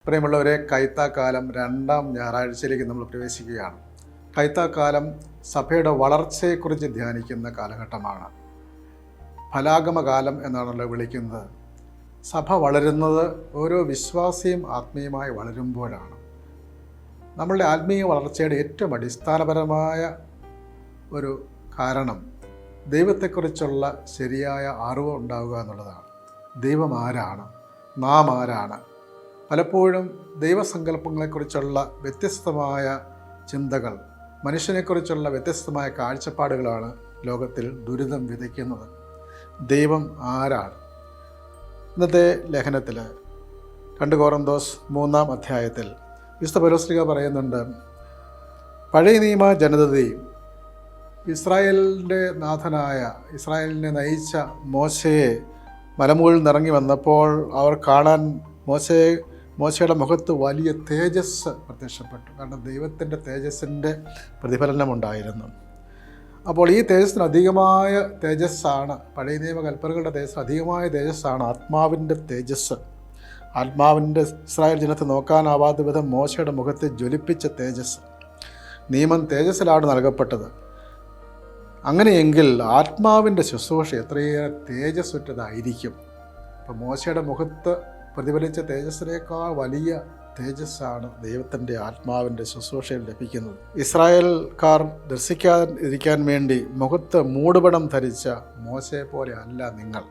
പ്രിയമുള്ളവരെ, കൈത്താക്കാലം രണ്ടാം ഞായറാഴ്ചയിലേക്ക് നമ്മൾ പ്രവേശിക്കുകയാണ്. കൈത്താക്കാലം സഭയുടെ വളർച്ചയെക്കുറിച്ച് ധ്യാനിക്കുന്ന കാലഘട്ടമാണ്. ഫലാഗമകാലം എന്നാണല്ലോ വിളിക്കുന്നത്. സഭ വളരുന്നത് ഓരോ വിശ്വാസിയും ആത്മീയമായി വളരുമ്പോഴാണ്. നമ്മളുടെ ആത്മീയ വളർച്ചയുടെ ഏറ്റവും അടിസ്ഥാനപരമായ ഒരു കാരണം ദൈവത്തെക്കുറിച്ചുള്ള ശരിയായ അറിവ് ഉണ്ടാവുക എന്നുള്ളതാണ്. ദൈവം ആരാണ്, നാം ആരാണ്? പലപ്പോഴും ദൈവസങ്കല്പങ്ങളെക്കുറിച്ചുള്ള വ്യത്യസ്തമായ ചിന്തകൾ, മനുഷ്യനെക്കുറിച്ചുള്ള വ്യത്യസ്തമായ കാഴ്ചപ്പാടുകളാണ് ലോകത്തിൽ ദുരിതം വിതയ്ക്കുന്നത്. ദൈവം ആരാണ്? ഇന്നത്തെ ലേഖനത്തിൽ 2 കൊറിന്തോസ് 3-ാം അധ്യായത്തിൽ വിശുദ്ധ പൗലോസ് പറയുന്നുണ്ട്, പഴയ നിയമ ജനതയും ഇസ്രായേലിൻ്റെ നാഥനായ ഇസ്രായേലിനെ നയിച്ച മോശയെ മലമുകളിൽ നിന്നിറങ്ങി വന്നപ്പോൾ അവർ കാണാൻ മോശയുടെ മുഖത്ത് വലിയ തേജസ് പ്രത്യക്ഷപ്പെട്ടു. കാരണം ദൈവത്തിൻ്റെ തേജസ്സിൻ്റെ പ്രതിഫലനമുണ്ടായിരുന്നു. അപ്പോൾ ഈ തേജസ്സിന് അധികമായ തേജസ്സാണ്, പഴയ നിയമ കൽപ്പനകളുടെ തേജസ്സിന് അധികമായ തേജസ്സാണ് ആത്മാവിൻ്റെ തേജസ്. ആത്മാവിൻ്റെ ഇസ്രായേൽ ജനത്തെ നോക്കാനാവാത്ത വിധം മോശയുടെ മുഖത്തെ ജ്വലിപ്പിച്ച തേജസ്. നിയമം തേജസ്സിലാണ് നൽകപ്പെട്ടത്. അങ്ങനെയെങ്കിൽ ആത്മാവിൻ്റെ ശുശ്രൂഷ എത്രയേറെ തേജസ്സുറ്റതായിരിക്കും. അപ്പോൾ മോശയുടെ മുഖത്ത് പ്രതിഫലിച്ച തേജസ്സിനേക്കാൾ വലിയ തേജസ്സാണ് ദൈവത്തിൻ്റെ ആത്മാവിൻ്റെ ശുശ്രൂഷയിൽ ലഭിക്കുന്നത്. ഇസ്രായേൽക്കാർ ദർശിക്കാതിരിക്കാൻ വേണ്ടി മുഖത്ത് മൂടുപടം ധരിച്ച മോശയെ പോലെ അല്ല നിങ്ങൾ.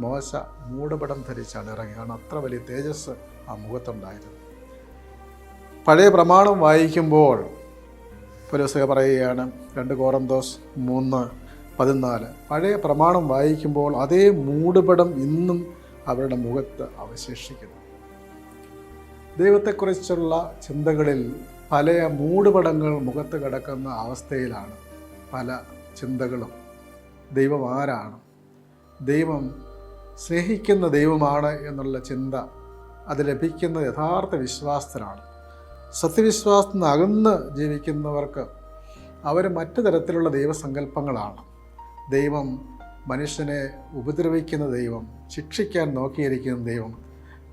മോശ മൂടുപടം ധരിച്ചാണ് ഇറങ്ങി. കാരണം അത്ര വലിയ തേജസ് ആ മുഖത്തുണ്ടായിരുന്നു. പഴയ പ്രമാണം വായിക്കുമ്പോൾ പൗലോസ് പറയുകയാണ്, 2 കൊറിന്തോസ് 3:14, പഴയ പ്രമാണം വായിക്കുമ്പോൾ അതേ മൂടുപടം ഇന്നും അവരുടെ മുഖത്ത് അവശേഷിക്കുന്നു. ദൈവത്തെക്കുറിച്ചുള്ള ചിന്തകളിൽ പല മൂടുപടങ്ങൾ മുഖത്ത് കിടക്കുന്ന അവസ്ഥയിലാണ് പല ചിന്തകളും. ദൈവം ആരാണ്? ദൈവം സ്നേഹിക്കുന്ന ദൈവമാണ് എന്നുള്ള ചിന്ത അത് ലഭിക്കുന്ന യഥാർത്ഥ വിശ്വാസത്തിലാണ്. സത്യവിശ്വാസത്തിന് അകന്ന് ജീവിക്കുന്നവർക്ക് അവർ മറ്റു തരത്തിലുള്ള ദൈവസങ്കല്പങ്ങളാണ്. ദൈവം മനുഷ്യനെ ഉപദ്രവിക്കുന്ന ദൈവം, ശിക്ഷിക്കാൻ നോക്കിയിരിക്കുന്ന ദൈവം.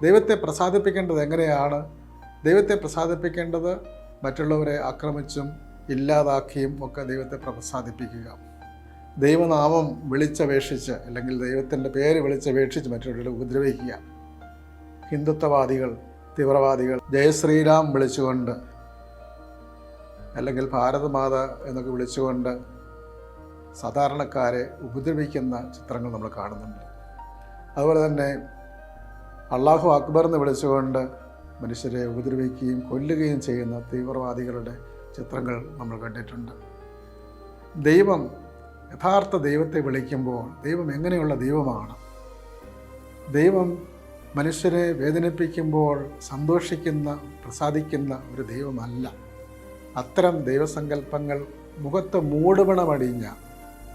ദൈവത്തെ പ്രസാദിപ്പിക്കേണ്ടത് എങ്ങനെയാണ്? ദൈവത്തെ പ്രസാദിപ്പിക്കേണ്ടത് മറ്റുള്ളവരെ ആക്രമിച്ചും ഇല്ലാതാക്കിയും ഒക്കെ ദൈവത്തെ പ്രസാദിപ്പിക്കുക. ദൈവനാമം വിളിച്ചപേക്ഷിച്ച് അല്ലെങ്കിൽ ദൈവത്തിൻ്റെ പേര് വിളിച്ചപേക്ഷിച്ച് മറ്റുള്ളവരെ ഉപദ്രവിക്കുക. ഹിന്ദുത്വവാദികൾ, തീവ്രവാദികൾ ജയശ്രീരാം വിളിച്ചുകൊണ്ട് അല്ലെങ്കിൽ ഭാരതമാത എന്നൊക്കെ വിളിച്ചുകൊണ്ട് സാധാരണക്കാരെ ഉപദ്രവിക്കുന്ന ചിത്രങ്ങൾ നമ്മൾ കാണുന്നുണ്ട്. അതുപോലെ തന്നെ അള്ളാഹു അക്ബർ എന്ന് വിളിച്ചുകൊണ്ട് മനുഷ്യരെ ഉപദ്രവിക്കുകയും കൊല്ലുകയും ചെയ്യുന്ന തീവ്രവാദികളുടെ ചിത്രങ്ങൾ നമ്മൾ കണ്ടിട്ടുണ്ട്. ദൈവം, യഥാർത്ഥ ദൈവത്തെ വിളിക്കുമ്പോൾ ദൈവം എങ്ങനെയുള്ള ദൈവമാണ്? ദൈവം മനുഷ്യരെ വേദനിപ്പിക്കുമ്പോൾ സന്തോഷിക്കുന്ന, പ്രസാദിക്കുന്ന ഒരു ദൈവമല്ല. അത്തരം ദൈവസങ്കല്പങ്ങൾ മുഖത്ത് മൂടുപണമടിഞ്ഞ,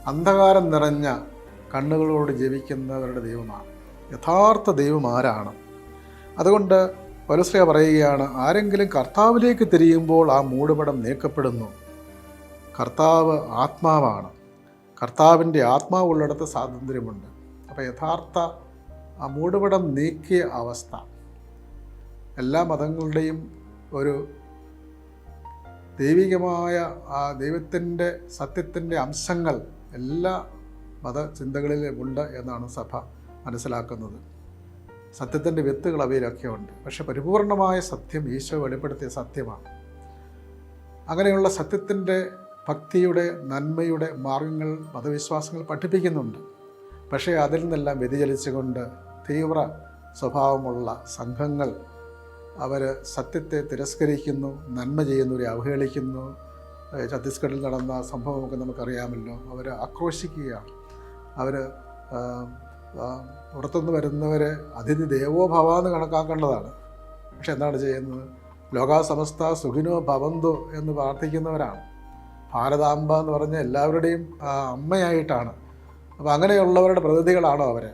അന്ധകാരം നിറഞ്ഞ കണ്ണുകളോട് ജീവിക്കുന്നവരുടെ ദൈവമാണ്. യഥാർത്ഥ ദൈവം ആരാണ്? അതുകൊണ്ട് പൗലോസ് പറയുകയാണ്, ആരെങ്കിലും കർത്താവിലേക്ക് തിരിയുമ്പോൾ ആ മൂടുപടം നീക്കപ്പെടുന്നു. കർത്താവ് ആത്മാവാണ്. കർത്താവിൻ്റെ ആത്മാവുള്ളിടത്ത് സ്വാതന്ത്ര്യമുണ്ട്. അപ്പോൾ യഥാർത്ഥ ആ മൂടുപടം നീക്കിയ അവസ്ഥ, എല്ലാ മതങ്ങളുടെയും ഒരു ദൈവികമായ ആ ദൈവത്തിൻ്റെ സത്യത്തിൻ്റെ അംശങ്ങൾ എല്ലാ മതചിന്തകളിലും ഉണ്ട് എന്നാണ് സഭ മനസ്സിലാക്കുന്നത്. സത്യത്തിൻ്റെ വിത്തുകൾ അവയിലൊക്കെ ഉണ്ട്. പക്ഷെ പരിപൂർണമായ സത്യം ഈശോ വെളിപ്പെടുത്തിയ സത്യമാണ്. അങ്ങനെയുള്ള സത്യത്തിൻ്റെ, ഭക്തിയുടെ, നന്മയുടെ മാർഗങ്ങൾ മതവിശ്വാസങ്ങൾ പഠിപ്പിക്കുന്നുണ്ട്. പക്ഷേ അതിൽ നിന്നെല്ലാം വ്യതിചലിച്ചുകൊണ്ട് തീവ്ര സ്വഭാവമുള്ള സംഘങ്ങൾ അവർ സത്യത്തെ തിരസ്കരിക്കുന്നു, നന്മ ചെയ്യുന്നവരെ അവഹേളിക്കുന്നു. ഛത്തീസ്ഗഡിൽ നടന്ന സംഭവമൊക്കെ നമുക്കറിയാമല്ലോ. അവർ ആക്രോശിക്കുകയാണ്. അവർ പുറത്തുനിന്ന് വരുന്നവരെ അതിഥി ദേവോ ഭവ എന്ന് കണക്കാക്കേണ്ടതാണ്. പക്ഷെ എന്താണ് ചെയ്യുന്നത്? ലോകാ സമസ്ത സുഖിനോ ഭവന്തു എന്ന് പ്രാർത്ഥിക്കുന്നവരാണ്. ഭാരതാംബ എന്ന് പറഞ്ഞ എല്ലാവരുടെയും അമ്മയായിട്ടാണ്. അപ്പോൾ അങ്ങനെയുള്ളവരുടെ പ്രതിനിധികളാണോ അവർ?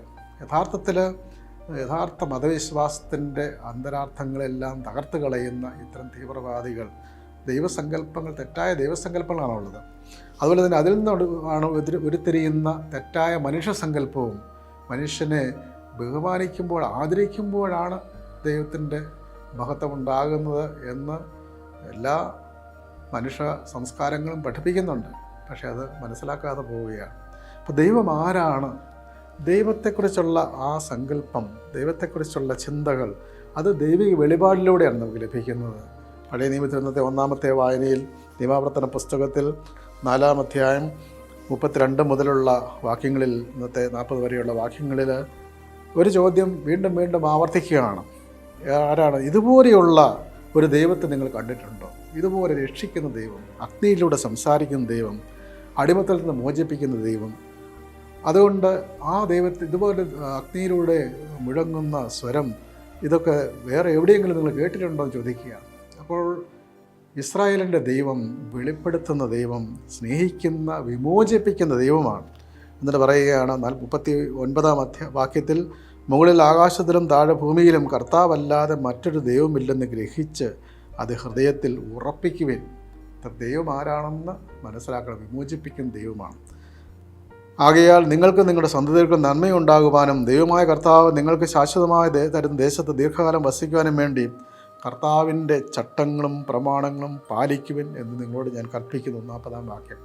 യഥാർത്ഥ മതവിശ്വാസത്തിൻ്റെ അന്തരാർത്ഥങ്ങളെല്ലാം തകർത്ത് കളയുന്ന ഇത്തരം തീവ്രവാദികൾ ദൈവസങ്കല്പങ്ങൾ, തെറ്റായ ദൈവസങ്കല്പങ്ങളാണുള്ളത്. അതുപോലെ തന്നെ അതിൽ നിന്നാണ് ഉരുത്തിരിയുന്ന തെറ്റായ മനുഷ്യസങ്കല്പവും. മനുഷ്യനെ ബഹുമാനിക്കുമ്പോൾ, ആദരിക്കുമ്പോഴാണ് ദൈവത്തിൻ്റെ മഹത്വം ഉണ്ടാകുന്നത് എന്ന് എല്ലാ മനുഷ്യ സംസ്കാരങ്ങളും പഠിപ്പിക്കുന്നുണ്ട്. പക്ഷെ അത് മനസ്സിലാക്കാതെ പോവുകയാണ്. അപ്പോൾ ദൈവം ആരാണ്? ദൈവത്തെക്കുറിച്ചുള്ള ആ സങ്കല്പം, ദൈവത്തെക്കുറിച്ചുള്ള ചിന്തകൾ, അത് ദൈവിക വെളിപാടിലൂടെയാണ് നമുക്ക് ലഭിക്കുന്നത്. പഴയ നിയമത്തിൽ ഇന്നത്തെ 1-ാമത്തെ വായനയിൽ നിയമാവർത്തന പുസ്തകത്തിൽ 4-ാം അധ്യായം 32 മുതലുള്ള വാക്യങ്ങളിൽ, ഇന്നത്തെ 40 വരെയുള്ള വാക്യങ്ങളിൽ ഒരു ചോദ്യം വീണ്ടും വീണ്ടും ആവർത്തിക്കുകയാണ്. ആരാണ്? ഇതുപോലെയുള്ള ഒരു ദൈവത്തെ നിങ്ങൾ കണ്ടിട്ടുണ്ടോ? ഇതുപോലെ രക്ഷിക്കുന്ന ദൈവം, അഗ്നിയിലൂടെ സംസാരിക്കുന്ന ദൈവം, അടിമത്തത്തിൽ നിന്ന് മോചിപ്പിക്കുന്ന ദൈവം. അതുകൊണ്ട് ആ ദൈവത്തെ ഇതുപോലെ അഗ്നിയിലൂടെ മുഴങ്ങുന്ന സ്വരം, ഇതൊക്കെ വേറെ എവിടെയെങ്കിലും നിങ്ങൾ കേട്ടിട്ടുണ്ടോ എന്ന് ചോദിക്കുകയാണ്. അപ്പോൾ ഇസ്രായേലിൻ്റെ ദൈവം വെളിപ്പെടുത്തുന്ന ദൈവം, സ്നേഹിക്കുന്ന, വിമോചിപ്പിക്കുന്ന ദൈവമാണ്. എന്നിട്ട് പറയുകയാണ് 39-ാം വാക്യത്തിൽ, മുകളിൽ ആകാശത്തിലും താഴെ ഭൂമിയിലും കർത്താവല്ലാതെ മറ്റൊരു ദൈവമില്ലെന്ന് ഗ്രഹിച്ച് അത് ഹൃദയത്തിൽ ഉറപ്പിക്കുവിൻ. ദൈവം ആരാണെന്ന് മനസ്സിലാക്കണം. വിമോചിപ്പിക്കുന്ന ദൈവമാണ്. ആകയാൽ നിങ്ങൾക്ക് നിങ്ങളുടെ സന്തതികൾക്ക് നന്മയുണ്ടാകുവാനും ദൈവമായ കർത്താവ് നിങ്ങൾക്ക് ശാശ്വതമായ തരുന്ന ദേശത്ത് ദീർഘകാലം വസിക്കുവാനും വേണ്ടി കർത്താവിൻ്റെ ചട്ടങ്ങളും പ്രമാണങ്ങളും പാലിക്കുവിൻ എന്ന് നിങ്ങളോട് ഞാൻ കൽപ്പിക്കുന്നു. 40-ാം വാക്യം.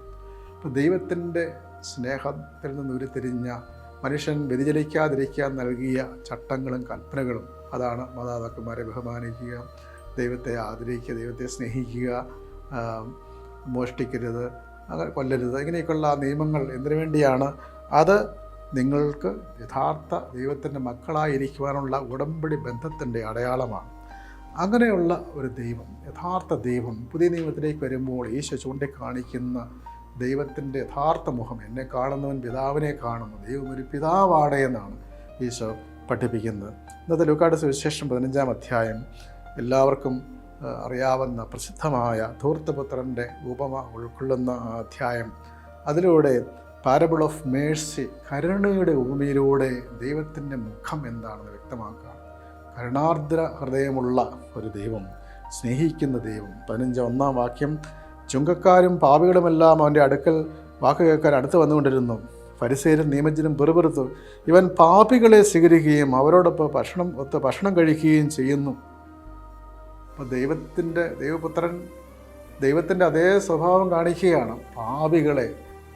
അപ്പോൾ ദൈവത്തിൻ്റെ സ്നേഹത്തിൽ നിന്ന് ഉരുത്തിരിഞ്ഞ, മനുഷ്യൻ വ്യതിചലിക്കാതിരിക്കാൻ നൽകിയ ചട്ടങ്ങളും കൽപ്പനകളും, അതാണ് മാതാപിതാക്കന്മാരെ ബഹുമാനിക്കുക, ദൈവത്തെ ആദരിക്കുക, ദൈവത്തെ സ്നേഹിക്കുക, മോഷ്ടിക്കരുത്, അങ്ങനെ കൊല്ലരുത്, ഇങ്ങനെയൊക്കെയുള്ള നിയമങ്ങൾ എന്തിനു വേണ്ടിയാണ്? അത് നിങ്ങൾക്ക് യഥാർത്ഥ ദൈവത്തിൻ്റെ മക്കളായിരിക്കുവാനുള്ള ഉടമ്പടി ബന്ധത്തിൻ്റെ അടയാളമാണ്. അങ്ങനെയുള്ള ഒരു ദൈവം, യഥാർത്ഥ ദൈവം, പുതിയ നിയമത്തിലേക്ക് വരുമ്പോൾ ഈശോ ചൂണ്ടിക്കാണിക്കുന്ന ദൈവത്തിൻ്റെ യഥാർത്ഥ മുഖം, എന്നെ കാണുന്നവൻ പിതാവിനെ കാണുന്നു, ദൈവം ഒരു പിതാവാണ് എന്നാണ് ഈശോ പഠിപ്പിക്കുന്നത്. ഇന്നത്തെ ലൂക്കായുടെ സുവിശേഷം 15-ാം അധ്യായം എല്ലാവർക്കും അറിയാവുന്ന പ്രസിദ്ധമായ ധൂർത്തപുത്രൻ്റെ ഉപമ ഉൾക്കൊള്ളുന്ന അധ്യായം. അതിലൂടെ പാരബിൾ ഓഫ് മേഴ്സി, കരുണയുടെ ഉപമയിലൂടെ ദൈവത്തിൻ്റെ മുഖം എന്താണെന്ന് വ്യക്തമാക്കുക. കരുണാർദ്ര ഹൃദയമുള്ള ഒരു ദൈവം, സ്നേഹിക്കുന്ന ദൈവം. 15-1-ാം വാക്യം, ചുങ്കക്കാരും പാപികളുമെല്ലാം അവൻ്റെ അടുക്കൽ വാക്ക് കേൾക്കാൻ അടുത്ത് വന്നുകൊണ്ടിരുന്നു. ഫരിസേയരും നിയമജ്ഞരും പിറുപിറുത്തു, ഇവൻ പാപികളെ സ്വീകരിക്കുകയും അവരോടൊപ്പം ഭക്ഷണം കഴിക്കുകയും ചെയ്യുന്നു. അപ്പോൾ ദൈവപുത്രൻ ദൈവത്തിൻ്റെ അതേ സ്വഭാവം കാണിക്കുകയാണ്. പാപികളെ,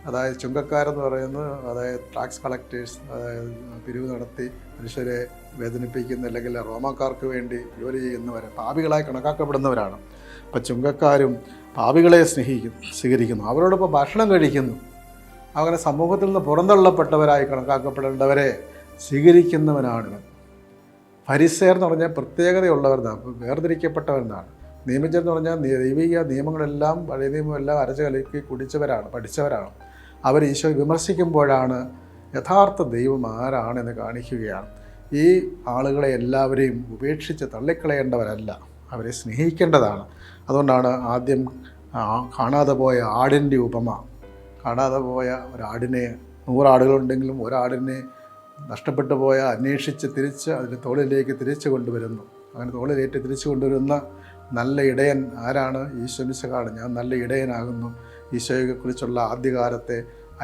അതായത് ചുങ്കക്കാരെന്ന് പറയുന്നത്, അതായത് ടാക്സ് കളക്ടേഴ്സ്, അതായത് പിരിവ് നടത്തി മനുഷ്യരെ വേദനിപ്പിക്കുന്ന, അല്ലെങ്കിൽ റോമാക്കാർക്ക് വേണ്ടി ജോലി ചെയ്യുന്നവരെ പാപികളായി കണക്കാക്കപ്പെടുന്നവരാണ്. അപ്പം ചുങ്കക്കാരും പാപികളെ സ്വീകരിക്കുന്നു, അവരോടൊപ്പം ഭക്ഷണം കഴിക്കുന്നു. അങ്ങനെ സമൂഹത്തിൽ നിന്ന് പുറന്തള്ളപ്പെട്ടവരായി കണക്കാക്കപ്പെടേണ്ടവരെ സ്വീകരിക്കുന്നവനാണ്. ഫരിസേയർ എന്ന് പറഞ്ഞാൽ പ്രത്യേകതയുള്ളവരെന്നാണ്, വേർതിരിക്കപ്പെട്ടവരെന്നാണ്. നിയമജ്ഞർ എന്ന് പറഞ്ഞാൽ ദൈവിക നിയമങ്ങളെല്ലാം, പഴയ നിയമമെല്ലാം അരച്ച് കലക്കി കുടിച്ചവരാണ്, പഠിച്ചവരാണ്. അവർ ഈശോ വിമർശിക്കുമ്പോഴാണ് യഥാർത്ഥ ദൈവം ആരാണെന്ന് കാണിക്കുകയാണ്. ഈ ആളുകളെ എല്ലാവരെയും ഉപേക്ഷിച്ച് തള്ളിക്കളയേണ്ടവരല്ല, അവരെ സ്നേഹിക്കേണ്ടതാണ്. അതുകൊണ്ടാണ് ആദ്യം കാണാതെ പോയ ആടിൻ്റെ ഉപമ. കാണാതെ പോയ ഒരാടിനെ, 100 ആടുകളുണ്ടെങ്കിലും ഒരാടിനെ നഷ്ടപ്പെട്ടു പോയ അന്വേഷിച്ച് തിരിച്ച് അതിൻ്റെ തോളിലേക്ക് തിരിച്ചു കൊണ്ടുവരുന്നു. അങ്ങനെ തോളിലേറ്റ് തിരിച്ചു കൊണ്ടുവരുന്ന നല്ല ഇടയൻ ആരാണ്? ഈശോ മിശിഹായാണ്. ഞാൻ നല്ല ഇടയനാകുന്നു. ഈശോയെക്കുറിച്ചുള്ള ആദ്യകാലത്തെ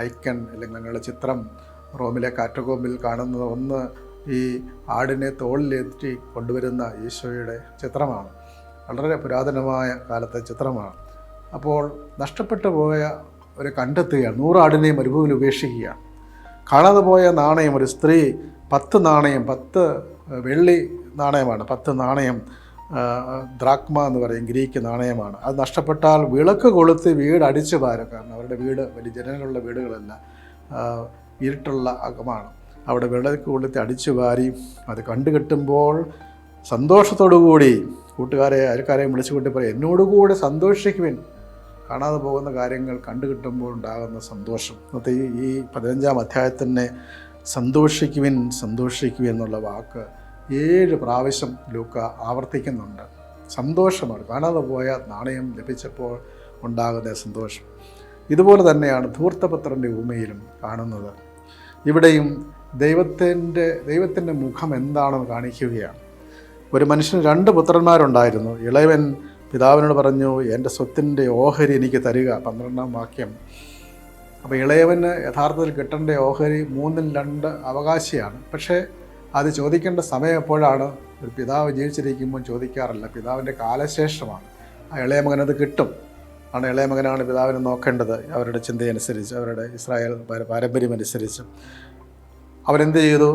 ഐക്കൺ, അല്ലെങ്കിൽ ഞങ്ങളുടെ ചിത്രം റോമിലെ കാറ്റഗോമ്പിൽ കാണുന്നത് ഒന്ന് ഈ ആടിനെ തോളിലേറ്റി കൊണ്ടുവരുന്ന ഈശോയുടെ ചിത്രമാണ്. വളരെ പുരാതനമായ കാലത്തെ ചിത്രമാണ്. അപ്പോൾ നഷ്ടപ്പെട്ടു പോയ ഒരു കണ്ടെത്തുകയാണ്. 100 ആടിനെയും മരുഭൂമിയിൽ ഉപേക്ഷിക്കുകയാണ്. കാണാതെ പോയ നാണയം, ഒരു സ്ത്രീ 10 നാണയം, 10 വെള്ളി നാണയമാണ്, 10 നാണയം, ദ്രാക്മ എന്ന് പറയും, ഗ്രീക്ക് നാണയമാണ്. അത് നഷ്ടപ്പെട്ടാൽ വിളക്ക് കൊളുത്തി വീട് അടിച്ചു പാരും. കാരണം അവരുടെ വീട് വലിയ ജനലുള്ള വീടുകളല്ല, ഇരുട്ടുള്ള അകമാണ്. അവിടെ വിളക്ക് കൊളുത്തി അടിച്ചു വാരി അത് കണ്ടുകിട്ടുമ്പോൾ സന്തോഷത്തോടുകൂടി അയൽക്കാരെയും വിളിച്ചുകൊണ്ട് പറയും, എന്നോടുകൂടെ സന്തോഷിക്കുവിൻ. കാണാതെ പോകുന്ന കാര്യങ്ങൾ കണ്ടുകിട്ടുമ്പോൾ ഉണ്ടാകുന്ന സന്തോഷം. ഇന്നത്തെ ഈ 15-ാം അധ്യായത്തിനെ സന്തോഷിക്കുവിൻ എന്നുള്ള വാക്ക് 7 പ്രാവശ്യം ലൂക്ക ആവർത്തിക്കുന്നുണ്ട്. സന്തോഷമാണ്, കാണാതെ പോയ നാണയം ലഭിച്ചപ്പോൾ ഉണ്ടാകുന്ന സന്തോഷം. ഇതുപോലെ തന്നെയാണ് ധൂർത്തപുത്രൻ്റെ ഉപമയിലും കാണുന്നത്. ഇവിടെയും ദൈവത്തിൻ്റെ മുഖം എന്താണെന്ന് കാണിക്കുകയാണ്. ഒരു മനുഷ്യന് 2 പുത്രന്മാരുണ്ടായിരുന്നു. ഇളയവൻ പിതാവിനോട് പറഞ്ഞു, എൻ്റെ സ്വത്തിൻ്റെ ഓഹരി എനിക്ക് തരിക. 12-ാം വാക്യം. അപ്പോൾ ഇളയവന് യഥാർത്ഥത്തിൽ കിട്ടേണ്ട ഓഹരി 3-ൽ 2 അവകാശിയാണ്. പക്ഷേ അത് ചോദിക്കേണ്ട സമയം എപ്പോഴാണ്? ഒരു പിതാവ് ജീവിച്ചിരിക്കുമ്പോൾ ചോദിക്കാറില്ല, പിതാവിൻ്റെ കാലശേഷമാണ് ആ ഇളയ മകനത് കിട്ടും. ആണ് ഇളയ മകനാണ് പിതാവിനെ നോക്കേണ്ടത്, അവരുടെ ചിന്തയനുസരിച്ച്, അവരുടെ ഇസ്രായേൽ പാരമ്പര്യമനുസരിച്ച്. അവനെന്ത് ചെയ്തു?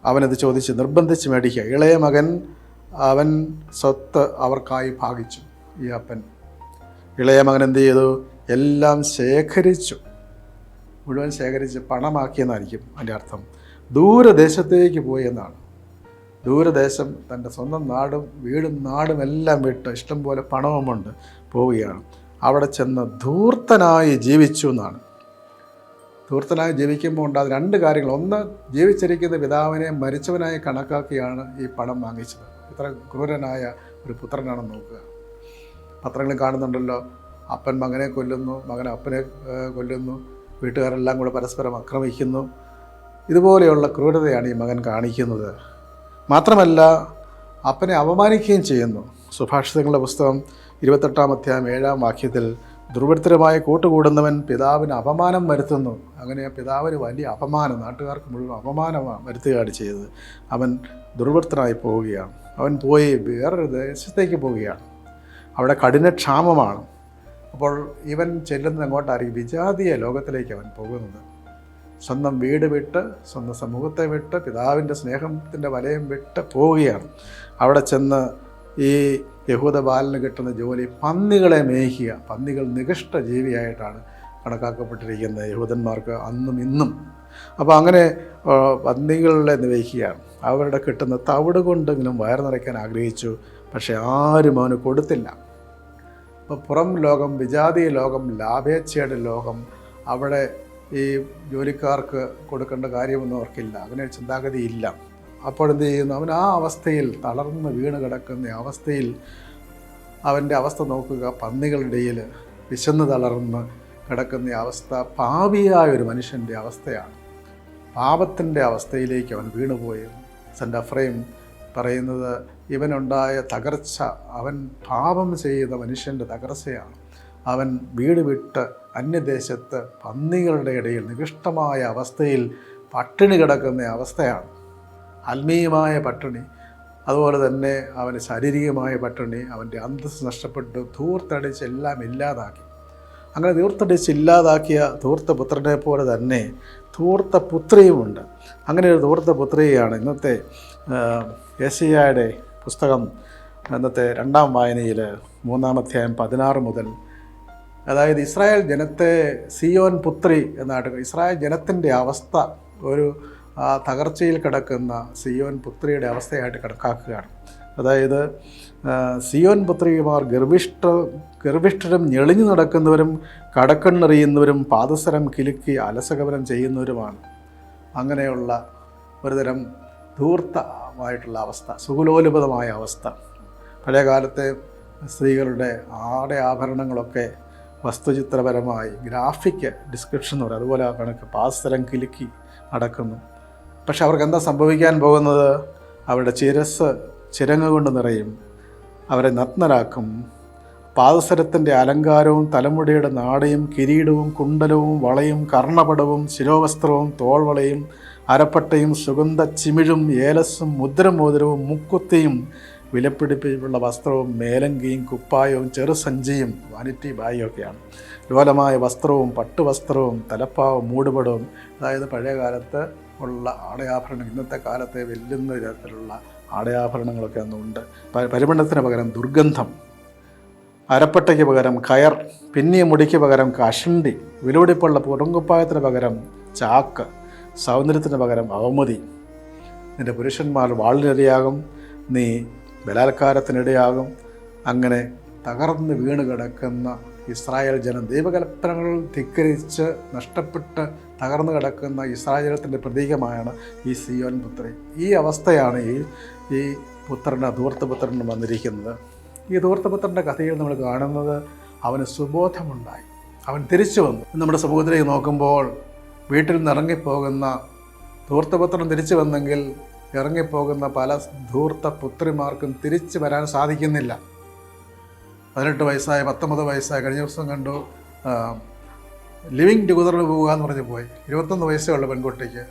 അവനത് ചോദിച്ച് നിർബന്ധിച്ച് മേടിക്കുക. ഇളയ മകൻ അവൻ സ്വത്ത് അവർക്കായി ഭാഗിച്ചു. ഈ അപ്പൻ ഇളയ മകൻ എന്ത് ചെയ്തു? എല്ലാം ശേഖരിച്ചു, മുഴുവൻ ശേഖരിച്ച് പണമാക്കിയെന്നായിരിക്കും അതിൻ്റെ അർത്ഥം. ദൂരദേശത്തേക്ക് പോയി എന്നാണ്. ദൂരദേശം, തൻ്റെ സ്വന്തം നാടും വീടും നാടും എല്ലാം വിട്ട്, ഇഷ്ടംപോലെ പണവുമുണ്ട്, പോവുകയാണ്. അവിടെ ചെന്ന് ധൂർത്തനായി ജീവിച്ചു എന്നാണ്. ധൂർത്തനായി ജീവിക്കുമ്പോൾ ഉണ്ടാകുന്ന രണ്ട് കാര്യങ്ങൾ. ഒന്ന്, ജീവിച്ചിരിക്കുന്ന പിതാവിനെ മരിച്ചവനായി കണക്കാക്കിയാണ് ഈ പണം വാങ്ങിച്ചത്. ഇത്ര ക്രൂരനായ ഒരു പുത്രനാണെന്ന് നോക്കുക. പത്രങ്ങളിൽ കാണുന്നുണ്ടല്ലോ, അപ്പൻ മകനെ കൊല്ലുന്നു, മകൻ അപ്പനെ കൊല്ലുന്നു, വീട്ടുകാരെല്ലാം കൂടെ പരസ്പരം ആക്രമിക്കുന്നു. ഇതുപോലെയുള്ള ക്രൂരതയാണ് ഈ മകൻ കാണിക്കുന്നത്. മാത്രമല്ല, അപ്പനെ അപമാനിക്കുകയും ചെയ്യുന്നു. സുഭാഷിതങ്ങളുടെ പുസ്തകം 28-ാം അധ്യായം 7-ാം വാക്യത്തിൽ, ദുർവൃത്തരമായ കൂട്ടുകൂടുന്നവൻ പിതാവിന് അപമാനം വരുത്തുന്നു. അങ്ങനെ ആ പിതാവിന് വലിയ അപമാനം, നാട്ടുകാർക്ക് മുഴുവൻ അപമാനം വരുത്തുകയാണ് ചെയ്തത്. അവൻ ദുർവൃത്തനായി പോവുകയാണ്. അവൻ പോയി വേറൊരു ദേശത്തേക്ക് പോവുകയാണ്. അവിടെ കഠിനക്ഷാമമാണ്. അപ്പോൾ ഇവൻ ചെല്ലുന്നത് എങ്ങോട്ടായിരിക്കും? വിജാതീയ ലോകത്തിലേക്ക് അവൻ പോകുന്നത്. സ്വന്തം വീട് വിട്ട്, സ്വന്തം സമൂഹത്തെ വിട്ട്, പിതാവിൻ്റെ സ്നേഹത്തിൻ്റെ വലയം വിട്ട് പോവുകയാണ്. അവിടെ ചെന്ന് ഈ യഹൂദ ബാലന് കിട്ടുന്ന ജോലി പന്നികളെ മേയ്ക്കുക. പന്നികൾ നികൃഷ്ട ജീവിയായിട്ടാണ് കണക്കാക്കപ്പെട്ടിരിക്കുന്നത് യഹൂദന്മാർക്ക് അന്നും ഇന്നും. അപ്പോൾ അങ്ങനെ പന്നികളെ മേയ്ക്കുകയാണ്. അവരുടെ കിട്ടുന്ന തവിട് കൊണ്ടെങ്കിലും വയറ് നിറയ്ക്കാൻ ആഗ്രഹിച്ചു. പക്ഷേ ആരും അവന് കൊടുത്തില്ല. അപ്പോൾ പുറം ലോകം, വിജാതീയ ലോകം, ലാഭേച്ഛയുടെ ലോകം, അവിടെ ഈ ജോലിക്കാർക്ക് കൊടുക്കേണ്ട കാര്യമൊന്നും അവർക്കില്ല. അങ്ങനെ ചിന്താഗതിയില്ല. അപ്പോൾ എന്ത് ചെയ്യുന്നു? അവൻ ആ അവസ്ഥയിൽ തളർന്ന് വീണ് കിടക്കുന്ന അവസ്ഥയിൽ, അവൻ്റെ അവസ്ഥ നോക്കുക. പന്നികളുടെ ഇടയിൽ വിശന്ന് തളർന്ന് കിടക്കുന്ന അവസ്ഥ പാപിയായ ഒരു മനുഷ്യൻ്റെ അവസ്ഥയാണ്. പാപത്തിൻ്റെ അവസ്ഥയിലേക്ക് അവൻ വീണുപോയി. സെൻ്റ് എഫ്രൈം പറയുന്നത്, ഇവനുണ്ടായ തകർച്ച അവൻ പാപം ചെയ്ത മനുഷ്യൻ്റെ തകർച്ചയാണ്. അവൻ വീട് വിട്ട് അന്യദേശത്ത് പന്നികളുടെ ഇടയിൽ നികൃഷ്ടമായ അവസ്ഥയിൽ പട്ടിണി കിടക്കുന്ന അവസ്ഥയാണ്. ആത്മീയമായ പട്ടിണി, അതുപോലെ തന്നെ അവന് ശാരീരികമായ പട്ടിണി. അവൻ്റെ അന്തസ്സ് നഷ്ടപ്പെട്ട് ധൂർത്തടിച്ച് എല്ലാം ഇല്ലാതാക്കി. അങ്ങനെ ധൂർത്തടിച്ച് ഇല്ലാതാക്കിയ ധൂർത്ത പുത്രനെ പോലെ തന്നെ ധൂർത്ത പുത്രിയുമുണ്ട്. അങ്ങനെ ഒരു ധൂർത്ത പുത്രിയാണ് ഇന്നത്തെ യെശയ്യായുടെ പുസ്തകം, ഇന്നത്തെ 2-ാം വായനയിൽ 3-ാം അധ്യായം 16 മുതൽ. അതായത് ഇസ്രായേൽ ജനത്തെ സിയോൻ പുത്രി എന്നായിട്ട്, ഇസ്രായേൽ ജനത്തിൻ്റെ അവസ്ഥ ഒരു തകർച്ചയിൽ കിടക്കുന്ന സിയോൻ പുത്രിയുടെ അവസ്ഥയായിട്ട് കണക്കാക്കുകയാണ്. അതായത് സിയോൻ പുത്രിമാർ ഗർഭിഷ്ഠരും ഞെളിഞ്ഞു നടക്കുന്നവരും കടക്കണ്ണെറിയുന്നവരും പാദസരം കിലുക്കി അലസകവനം ചെയ്യുന്നവരുമാണ്. അങ്ങനെയുള്ള ഒരുതരം ധൂർത്തമായിട്ടുള്ള അവസ്ഥ, സുഖലോലുപതമായ അവസ്ഥ. പഴയകാലത്തെ സ്ത്രീകളുടെ ആഭരണങ്ങളൊക്കെ വസ്തുചിത്രപരമായി ഗ്രാഫിക് ഡിസ്ക്രിപ്ഷൻ എന്ന് പറയും, അതുപോലെ ആ കണക്ക് പാദസരം കിലുക്കി നടക്കുന്നു. പക്ഷെ അവർക്ക് എന്താ സംഭവിക്കാൻ പോകുന്നത്? അവരുടെ ശിരസ് ചിരങ്ങ് കൊണ്ട് നിറയും, അവരെ നഗ്നരാക്കും. പാദസരത്തിൻ്റെ അലങ്കാരവും തലമുടിയുടെ നാടയും കിരീടവും കുണ്ടലവും വളയും കർണപടവും ശിരോവസ്ത്രവും തോൾവളയും അരപ്പട്ടയും സുഗന്ധ ചിമിഴും ഏലസും മുദ്രമോതിരവും മുക്കുത്തിയും വിലപിടിപ്പിച്ചുള്ള വസ്ത്രവും മേലങ്കിയും കുപ്പായവും ചെറുസഞ്ചിയും വാനിറ്റി ബായും ഒക്കെയാണ്. ലോലമായ വസ്ത്രവും പട്ടുവസ്ത്രവും തലപ്പാവും മൂടുപടവും. അതായത് പഴയ കാലത്ത് ഉള്ള ആടയാഭരണം ഇന്നത്തെ കാലത്തെ വെല്ലുന്ന തരത്തിലുള്ള ആടയാഭരണങ്ങളൊക്കെ അന്നുണ്ട്. പരിമളത്തിന് പകരം ദുർഗന്ധം, അരപ്പട്ടയ്ക്ക് പകരം കയർ, പിന്നിയ മുടിക്ക് പകരം കഷണ്ടി, വിലപിടിപ്പുള്ള പുറങ്കുപ്പായത്തിന് പകരം ചാക്ക്, സൗന്ദര്യത്തിന് പകരം അവമതി. നിൻ്റെ പുരുഷന്മാർ വാളിനിരയാകും, നീ ബലാത്കാരത്തിനിടയാകും. അങ്ങനെ തകർന്ന് വീണ് കിടക്കുന്ന ഇസ്രായേൽ ജനം, ദൈവകൽപ്പനകൾ ധിക്കരിച്ച് നഷ്ടപ്പെട്ട് തകർന്നു കിടക്കുന്ന ഇസ്രായേൽ ജനത്തിൻ്റെ പ്രതീകമാണ് ഈ സിയോൻ പുത്രി. ഈ അവസ്ഥയാണ് ഈ പുത്രന്, ധൂർത്തപുത്രന് വന്നിരിക്കുന്നത്. ഈ ധൂർത്തപുത്രൻ്റെ കഥയിൽ നമ്മൾ കാണുന്നത്, അവന് സുബോധമുണ്ടായി, അവൻ തിരിച്ചു വന്നു. നമ്മുടെ സമൂഹത്തിലേക്ക് നോക്കുമ്പോൾ വീട്ടിൽ നിന്ന് ഇറങ്ങിപ്പോകുന്ന ധൂർത്തപുത്രൻ തിരിച്ചു വന്നെങ്കിൽ ഇറങ്ങിപ്പോകുന്ന പല ധൂർത്ത പുത്രിമാർക്കും തിരിച്ചു വരാൻ സാധിക്കുന്നില്ല. 18 വയസ്സായ 19 വയസ്സായ കഴിഞ്ഞ ദിവസം കണ്ടു, ലിവിങ് ടുഗദറിന് പോകുക എന്ന് പറഞ്ഞ് പോയി. 21 വയസ്സേ ഉള്ള പെൺകുട്ടിക്ക്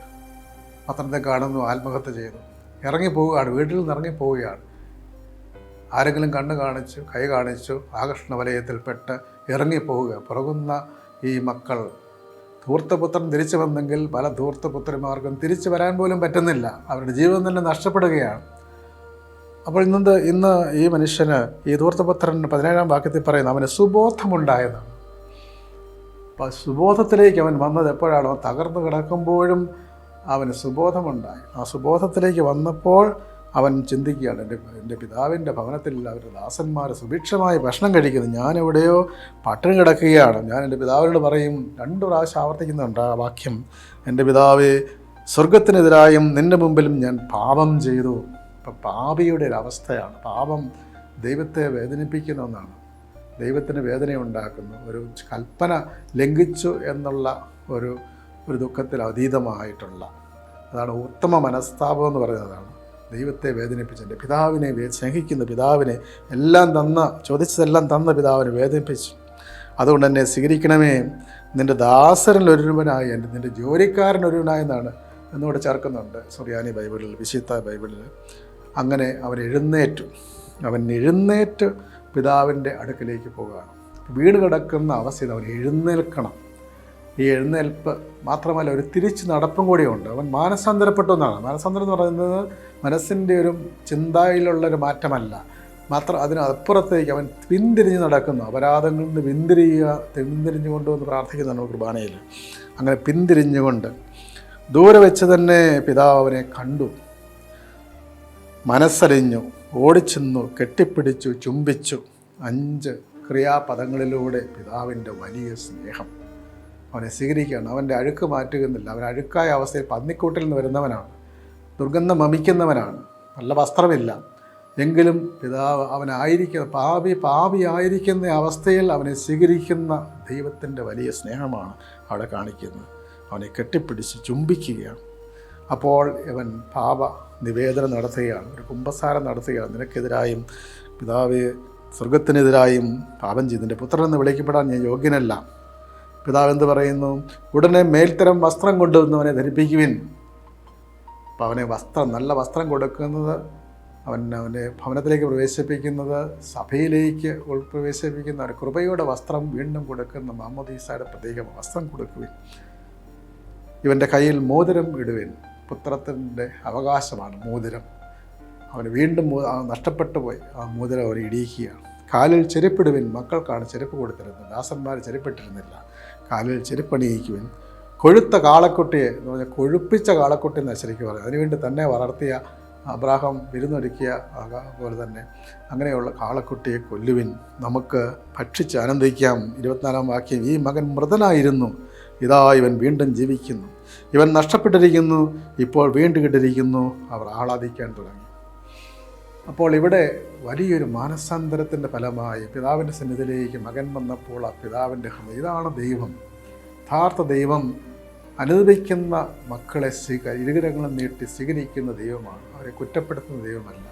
പത്രത്തെ കാണുന്നു, ആത്മഹത്യ ചെയ്തു. ഇറങ്ങിപ്പോവുകയാണ്, വീട്ടിൽ നിന്ന് ഇറങ്ങിപ്പോവുകയാണ്. ആരെങ്കിലും കണ്ണ് കാണിച്ചു, കൈ കാണിച്ചു, ആകർഷണ വലയത്തിൽപ്പെട്ട് ഇറങ്ങിപ്പോവുക. പിറകുന്ന ഈ മക്കൾ, ധൂർത്തപുത്രൻ തിരിച്ചു വന്നെങ്കിൽ പല ധൂർത്തപുത്രന്മാർക്കും തിരിച്ചു വരാൻ പോലും പറ്റുന്നില്ല. അവരുടെ ജീവിതം തന്നെ നഷ്ടപ്പെടുകയാണ്. അപ്പോൾ ഇന്ന് ഈ മനുഷ്യന്, ഈ ധൂർത്തപുത്രൻ 17-ാം വാക്യത്തിൽ പറയുന്നത് അവന് സുബോധമുണ്ടായതാണ്. അപ്പോൾ സുബോധത്തിലേക്ക് അവൻ വന്നത് എപ്പോഴാണോ? തകർന്നു കിടക്കുമ്പോഴും അവന് സുബോധമുണ്ടായി. ആ സുബോധത്തിലേക്ക് വന്നപ്പോൾ അവൻ ചിന്തിക്കുകയാണ്, എൻ്റെ പിതാവിൻ്റെ ഭവനത്തിൽ അവരുടെ ദാസന്മാർ സുഭിക്ഷമായി ഭക്ഷണം കഴിക്കുന്നു, ഞാനെവിടെയോ പട്ടിണി കിടക്കുകയാണ്. ഞാൻ എൻ്റെ പിതാവിനോട് പറയും, 2 പ്രാവശ്യം ആവർത്തിക്കുന്നുണ്ട് ആ വാക്യം, എൻ്റെ പിതാവേ, സ്വർഗത്തിനെതിരായും നിൻ്റെ മുമ്പിലും ഞാൻ പാപം ചെയ്തു. ഇപ്പം പാപിയുടെ ഒരു അവസ്ഥയാണ്. പാപം ദൈവത്തെ വേദനിപ്പിക്കുന്ന ഒന്നാണ്, ദൈവത്തിന് വേദനയുണ്ടാക്കുന്നു. ഒരു കൽപ്പന ലംഘിച്ചു എന്നുള്ള ഒരു ദുഃഖത്തിൽ അതീതമായിട്ടുള്ള, അതാണ് ഉത്തമ മനസ്താപം എന്ന് പറയുന്നതാണ്. ദൈവത്തെ വേദനിപ്പിച്ച്, എൻ്റെ പിതാവിനെ സ്നേഹിക്കുന്ന പിതാവിനെ, എല്ലാം ചോദിച്ചതെല്ലാം തന്ന പിതാവിനെ വേദനിപ്പിച്ചു. അതുകൊണ്ട് എന്നെ സ്വീകരിക്കണമേ, നിൻ്റെ ദാസരിൽ ഒരുവനായി, നിൻ്റെ ജോലിക്കാരൻ ഒരുവനായി എന്നാണ് എന്നോട് ചേർക്കുന്നുണ്ട് സുറിയാനി ബൈബിളിൽ, വിശുദ്ധ ബൈബിളിൽ. അങ്ങനെ അവൻ എഴുന്നേറ്റ് പിതാവിൻ്റെ അടുക്കിലേക്ക് പോകുകയാണ്. വീട് കിടക്കുന്ന അവസ്ഥയിൽ അവൻ എഴുന്നേൽക്കണം. ഈ എഴുന്നേൽപ്പ് മാത്രമല്ല, ഒരു തിരിച്ച് നടപ്പും കൂടിയുണ്ട്. അവൻ മാനസാന്തരപ്പെട്ടു എന്നാണ്. മാനസാന്തരം എന്ന് പറയുന്നത് മനസ്സിൻ്റെ ഒരു ചിന്തയിലുള്ളൊരു മാറ്റമല്ല, അതിനപ്പുറത്തേക്ക് അവൻ പിന്തിരിഞ്ഞ് നടക്കുന്നു. അപരാധങ്ങളിൽ നിന്ന് പിന്തിരിഞ്ഞുകൊണ്ട് എന്ന് പ്രാർത്ഥിക്കുന്നതാണ് കുർബാനയിൽ. അങ്ങനെ പിന്തിരിഞ്ഞുകൊണ്ട് ദൂരെ വെച്ച് തന്നെ പിതാവ് അവനെ കണ്ടു, മനസ്സലിഞ്ഞു, ഓടിച്ചെന്നു, കെട്ടിപ്പിടിച്ചു, ചുംബിച്ചു. 5 ക്രിയാപദങ്ങളിലൂടെ പിതാവിൻ്റെ വലിയ സ്നേഹം അവനെ സ്വീകരിക്കുകയാണ്. അവൻ്റെ അഴുക്ക് മാറ്റുകയെന്നില്ല. അവൻ അഴുക്കായ അവസ്ഥയിൽ പന്നിക്കൂട്ടിൽ നിന്ന് വരുന്നവനാണ്, ദുർഗന്ധം വമിക്കുന്നവനാണ്, നല്ല വസ്ത്രമില്ല. എങ്കിലും പിതാവ് പാപിയായിരിക്കുന്ന അവസ്ഥയിൽ അവനെ സ്വീകരിക്കുന്ന ദൈവത്തിൻ്റെ വലിയ സ്നേഹമാണ് അവിടെ കാണിക്കുന്നത്. അവനെ കെട്ടിപ്പിടിച്ച് ചുംബിക്കുകയാണ്. അപ്പോൾ ഇവൻ പാപ നിവേദനം നടത്തുകയാണ്, ഒരു കുമ്പസാരം നടത്തുകയാണ്. നിനക്കെതിരായും പിതാവേ, സ്വർഗത്തിനെതിരായും പാപം ചെയ്തു, നിൻ്റെ പുത്രൻ എന്ന് വിളിക്കപ്പെടാൻ ഞാൻ യോഗ്യനല്ല. പിതാവ് എന്ത് പറയുന്നു? ഉടനെ മേൽത്തരം വസ്ത്രം കൊണ്ടുവന്നവനെ ധരിപ്പിക്കുവിൻ. അപ്പോൾ അവനെ നല്ല വസ്ത്രം കൊടുക്കുന്നത്, അവനെ ഭവനത്തിലേക്ക് പ്രവേശിപ്പിക്കുന്നത്, സഭയിലേക്ക് പ്രവേശിപ്പിക്കുന്ന ഒരു കൃപയുടെ വസ്ത്രം വീണ്ടും കൊടുക്കുന്ന മാമോദീസയുടെ പ്രത്യേക വസ്ത്രം കൊടുക്കുവിൻ. ഇവൻ്റെ കയ്യിൽ മോതിരം ഇടുവിൻ. പുത്രത്തിൻ്റെ അവകാശമാണ് മോതിരം. അവന് വീണ്ടും നഷ്ടപ്പെട്ടു പോയി. ആ മോതിരം അവനെ ഇടിയിക്കുകയാണ്. കാലിൽ ചെരുപ്പിടുവിൻ. മക്കൾക്കാണ് ചെരുപ്പ് കൊടുത്തിരുന്നത്, ദാസന്മാർ ചെരുപ്പിട്ടിരുന്നില്ല. കാലിൽ ചെരുപ്പണിയിക്കുവിൻ. കൊഴുത്ത കാളക്കുട്ടിയെ എന്ന് പറഞ്ഞാൽ കൊഴുപ്പിച്ച കാളക്കുട്ടി എന്ന് ശരിക്കും പറയും. അതിനുവേണ്ടി തന്നെ വളർത്തിയ അബ്രാഹാം വിരുന്നൊരുക്കിയ പോലെ തന്നെ അങ്ങനെയുള്ള കാളക്കുട്ടിയെ കൊല്ലുവിൻ, നമുക്ക് ഭക്ഷിച്ച് ആനന്ദിക്കാം. 24-ാം വാക്യം, ഈ മകൻ മൃതനായിരുന്നു, ഇതാ ഇവൻ വീണ്ടും ജീവിക്കുന്നു, ഇവൻ നഷ്ടപ്പെട്ടിരിക്കുന്നു, ഇപ്പോൾ വീണ്ടും കിട്ടിയിരിക്കുന്നു. അവർ ആഹ്ലാദിക്കാൻ തുടങ്ങി. അപ്പോൾ ഇവിടെ വലിയൊരു മാനസാന്തരത്തിൻ്റെ ഫലമായി പിതാവിൻ്റെ സന്നിധിയിലേക്ക് മകൻ വന്നപ്പോൾ ആ പിതാവിൻ്റെ ഹൃദയം, ഇതാണ് ദൈവം. യഥാർത്ഥ ദൈവം അനുദപിക്കുന്ന മക്കളെ ഇരുകരങ്ങളും നീട്ടി സ്വീകരിക്കുന്ന ദൈവമാണ്, അവരെ കുറ്റപ്പെടുത്തുന്ന ദൈവമല്ല.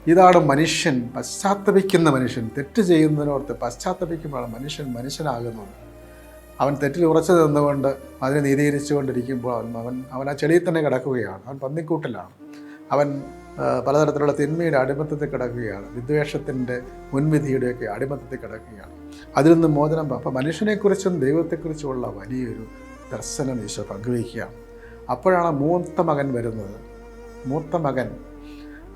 ഇതാണ് മനുഷ്യൻ, പശ്ചാത്തപിക്കുന്ന മനുഷ്യൻ. തെറ്റ് ചെയ്യുന്നതിനോർത്ത് പശ്ചാത്തപിക്കുമ്പോഴാണ് മനുഷ്യനാകുന്നത്. അവൻ തെറ്റിൽ ഉറച്ചു നിന്നുകൊണ്ട് അതിനെ നീതീകരിച്ചു കൊണ്ടിരിക്കുമ്പോൾ അവൻ ആ ചെളിയിൽ തന്നെ കിടക്കുകയാണ്. അവൻ പന്നിക്കൂട്ടിലാണ്. അവൻ പലതരത്തിലുള്ള തിന്മയുടെ അടിമത്തത്തിൽ കിടക്കുകയാണ്, വിദ്വേഷത്തിൻ്റെ മുൻവിധിയുടെയൊക്കെ അടിമത്തത്തിൽ കിടക്കുകയാണ്. അതിൽ നിന്ന് മോചനം. അപ്പോൾ മനുഷ്യനെക്കുറിച്ചും ദൈവത്തെക്കുറിച്ചുമുള്ള വലിയൊരു ദർശനം ഈശോ പങ്കുവയ്ക്കുകയാണ്. അപ്പോഴാണ് മൂത്ത മകൻ വരുന്നത്. മൂത്ത മകൻ,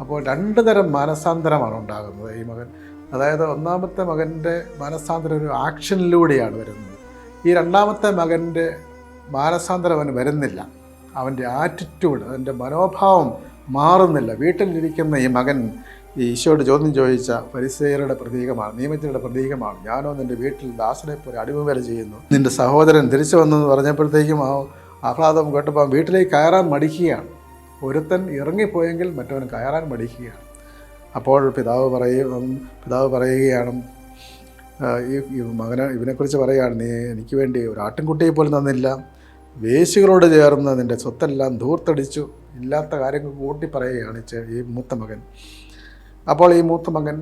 അപ്പോൾ 2 തരം മാനസാന്തരമാണ് ഉണ്ടാകുന്നത് ഈ മകൻ. അതായത് ഒന്നാമത്തെ മകൻ്റെ മാനസാന്തരം ഒരു ആക്ഷനിലൂടെയാണ് വരുന്നത്. ഈ 2ാമത്തെ മകൻ്റെ മാനസാന്തരം അവന് വരുന്നില്ല. അവൻ്റെ ആറ്റിറ്റ്യൂഡ്, അവൻ്റെ മനോഭാവം മാറുന്നില്ല. വീട്ടിലിരിക്കുന്ന ഈ മകൻ ഈശോയോട് ചോദ്യം ചോദിച്ച ഫരിസേയരുടെ പ്രതീകമാണ്, നിയമജ്ഞരുടെ പ്രതീകമാണ്. ഞാനോ നിൻ്റെ വീട്ടിൽ ദാസനെ പോലെ അടിമവേല ചെയ്യുന്നു, നിൻ്റെ സഹോദരൻ തിരിച്ചു വന്നെന്ന് പറഞ്ഞപ്പോഴത്തേക്കും ആഹ്ലാദം കേട്ടപ്പോൾ വീട്ടിലേക്ക് കയറാൻ മടിക്കുകയാണ്. ഒരുത്തൻ ഇറങ്ങിപ്പോയെങ്കിൽ മറ്റവൻ കയറാൻ മടിക്കുകയാണ്. അപ്പോൾ പിതാവ് പറയുകയാണ്, ഈ ഇവനെക്കുറിച്ച് പറയുകയാണ്, നീ എനിക്ക് വേണ്ടി ഒരു ആട്ടിൻകുട്ടിയെ പോലും തന്നില്ല, വേശികളോട് ചേർന്ന് നിൻ്റെ സ്വത്തെല്ലാം ധൂർത്തടിച്ചു, ഇല്ലാത്ത കാര്യങ്ങൾ കൂട്ടി പറയുകയാണ് ഈ മൂത്ത മകൻ. അപ്പോൾ ഈ മൂത്ത മകൻ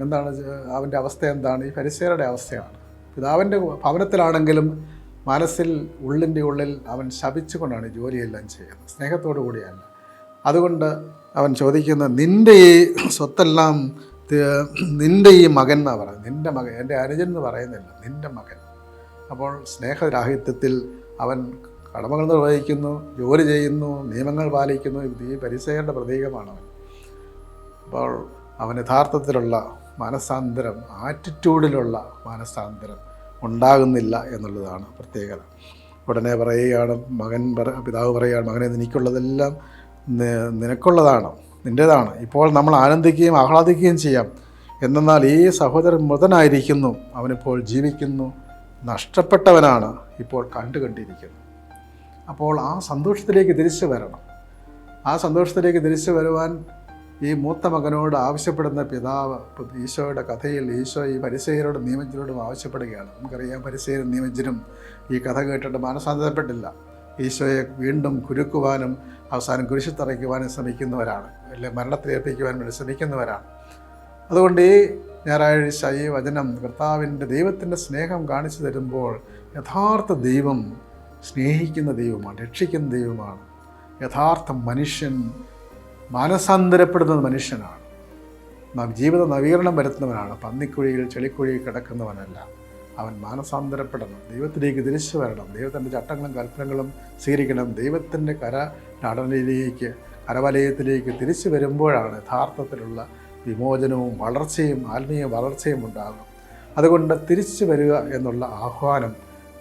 എന്താണ്, അവൻ്റെ അവസ്ഥ എന്താണ്? ഈ ഫരിസേയരുടെ അവസ്ഥയാണ്. പിതാവിൻ്റെ ഭവനത്തിലാണെങ്കിലും മനസ്സിൽ ഉള്ളിൻ്റെ ഉള്ളിൽ അവൻ ശപിച്ചുകൊണ്ടാണ് ജോലിയെല്ലാം ചെയ്യുന്നത്, സ്നേഹത്തോടു കൂടിയല്ല. അതുകൊണ്ട് അവൻ ചോദിക്കുന്ന നിൻ്റെ ഈ സ്വത്തെല്ലാം നിൻ്റെ ഈ മകൻ എന്നാണ് പറയുന്നത്. നിൻ്റെ മകൻ, എൻ്റെ അനുജൻ എന്ന് പറയുന്നില്ല, നിൻ്റെ മകൻ. അപ്പോൾ സ്നേഹരാഹിത്യത്തിൽ അവൻ കടമകൾ നിർവഹിക്കുന്നു, ജോലി ചെയ്യുന്നു, നിയമങ്ങൾ പാലിക്കുന്നു. ഈ പരിസയരുടെ പ്രതീകമാണ് അവൻ. അപ്പോൾ അവൻ യഥാർത്ഥത്തിലുള്ള മാനസാന്തരം, ആറ്റിറ്റ്യൂഡിലുള്ള മാനസാന്തരം ഉണ്ടാകുന്നില്ല എന്നുള്ളതാണ് പ്രത്യേകത. ഉടനെ പറയുകയാണ് പിതാവ് പറയുകയാണ്, മകനെ എനിക്കുള്ളതെല്ലാം നിനക്കുള്ളതാണ്, നിൻ്റേതാണ്. ഇപ്പോൾ നമ്മൾ ആനന്ദിക്കുകയും ആഹ്ലാദിക്കുകയും ചെയ്യാം. എന്നാൽ ഈ സഹോദരൻ മൃതനായിരിക്കുന്നു, അവനിപ്പോൾ ജീവിക്കുന്നു, നഷ്ടപ്പെട്ടവനാണ് ഇപ്പോൾ കണ്ടുകണ്ടിരിക്കുന്നത്. അപ്പോൾ ആ സന്തോഷത്തിലേക്ക് തിരിച്ചു വരണം. ആ സന്തോഷത്തിലേക്ക് തിരിച്ചു വരുവാൻ ഈ മൂത്ത മകനോട് ആവശ്യപ്പെടുന്ന പിതാവ്, ഈശോയുടെ കഥയിൽ ഈശോ ഈ പരിസയരോടും നിയമജ്ഞരോടും ആവശ്യപ്പെടുകയാണ്. നമുക്കറിയാം, പരിസയരും നിയമജ്ഞരും ഈ കഥ കേട്ടിട്ട് മാനസാന്തരപ്പെട്ടില്ല. ഈശോയെ വീണ്ടും കുരുക്കുവാനും അവസാനം കുരിശിൽ തറയ്ക്കുവാനും ശ്രമിക്കുന്നവരാണ്, അല്ലെങ്കിൽ മരണത്തിലേൽപ്പിക്കുവാൻ വേണ്ടി ശ്രമിക്കുന്നവരാണ്. അതുകൊണ്ട് ഈ ഞായറാഴ്ച ഈ വചനം കർത്താവിൻ്റെ ദൈവത്തിൻ്റെ സ്നേഹം കാണിച്ചു തരുമ്പോൾ യഥാർത്ഥ ദൈവം സ്നേഹിക്കുന്ന ദൈവമാണ്, രക്ഷിക്കുന്ന ദൈവമാണ്. യഥാർത്ഥ മനുഷ്യൻ മാനസാന്തരപ്പെടുന്ന മനുഷ്യനാണ്, ജീവിത നവീകരണം വരുത്തുന്നവനാണ്. പന്നിക്കുഴിയിൽ ചെളിക്കുഴിയിൽ കിടക്കുന്നവനല്ല. അവൻ മാനസാന്തരപ്പെടണം, ദൈവത്തിലേക്ക് തിരിച്ചു വരണം, ദൈവത്തിൻ്റെ ചട്ടങ്ങളും കൽപ്പനകളും സ്വീകരിക്കണം. ദൈവത്തിൻ്റെ കരവലയത്തിലേക്ക് തിരിച്ചു വരുമ്പോഴാണ് യഥാർത്ഥത്തിലുള്ള വിമോചനവും വളർച്ചയും ആത്മീയ വളർച്ചയും ഉണ്ടാകും. അതുകൊണ്ട് തിരിച്ചു വരിക എന്നുള്ള ആഹ്വാനം,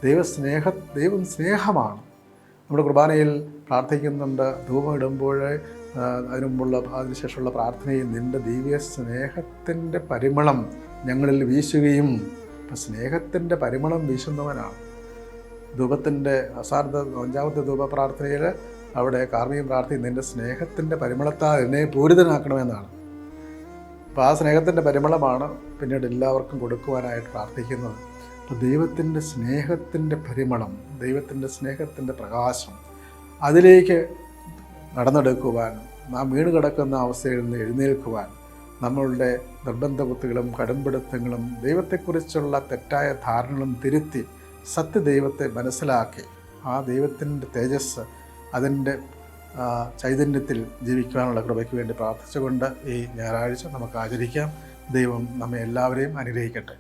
ദൈവം സ്നേഹമാണ്. നമ്മുടെ കുർബാനയിൽ പ്രാർത്ഥിക്കുന്നുണ്ട്, ധൂപം ഇടുമ്പോൾ അതിനുശേഷമുള്ള പ്രാർത്ഥനയിൽ നിൻ്റെ ദിവ്യ സ്നേഹത്തിൻ്റെ പരിമളം ഞങ്ങളിൽ വീശുകയും. അപ്പം സ്നേഹത്തിൻ്റെ പരിമളം വീശുന്നവനാണ്. ധൂപത്തിൻ്റെ അവസാനത്തെ 5ാമത്തെ ധൂപ പ്രാർത്ഥനയിൽ അവിടെ കാർമ്മികം പ്രാർത്ഥിക്കും, നിൻ്റെ സ്നേഹത്തിൻ്റെ പരിമളത്താൽ എന്നെ പൂരിതനാക്കണമെന്നാണ്. അപ്പോൾ ആ സ്നേഹത്തിൻ്റെ പരിമളമാണ് പിന്നീട് എല്ലാവർക്കും കൊടുക്കുവാനായിട്ട് പ്രാർത്ഥിക്കുന്നത്. അപ്പോൾ ദൈവത്തിൻ്റെ സ്നേഹത്തിൻ്റെ പരിമളം, ദൈവത്തിൻ്റെ സ്നേഹത്തിൻ്റെ പ്രകാശം, അതിലേക്ക് നടന്നെടുക്കുവാൻ, നാം വീണ് കിടക്കുന്ന അവസ്ഥയിൽ നിന്ന് എഴുന്നേൽക്കുവാൻ, നമ്മളുടെ നിർബന്ധ ബുദ്ധികളും കടുംപിടുത്തങ്ങളും ദൈവത്തെക്കുറിച്ചുള്ള തെറ്റായ ധാരണകളും തിരുത്തി സത്യദൈവത്തെ മനസ്സിലാക്കി ആ ദൈവത്തിൻ്റെ തേജസ്, അതിൻ്റെ ചൈതന്യത്തിൽ ജീവിക്കുവാനുള്ള കൃപയ്ക്ക് വേണ്ടി പ്രാർത്ഥിച്ചുകൊണ്ട് ഈ ഞായറാഴ്ച നമുക്ക് ആചരിക്കാം. ദൈവം നമ്മെ എല്ലാവരെയും അനുഗ്രഹിക്കട്ടെ.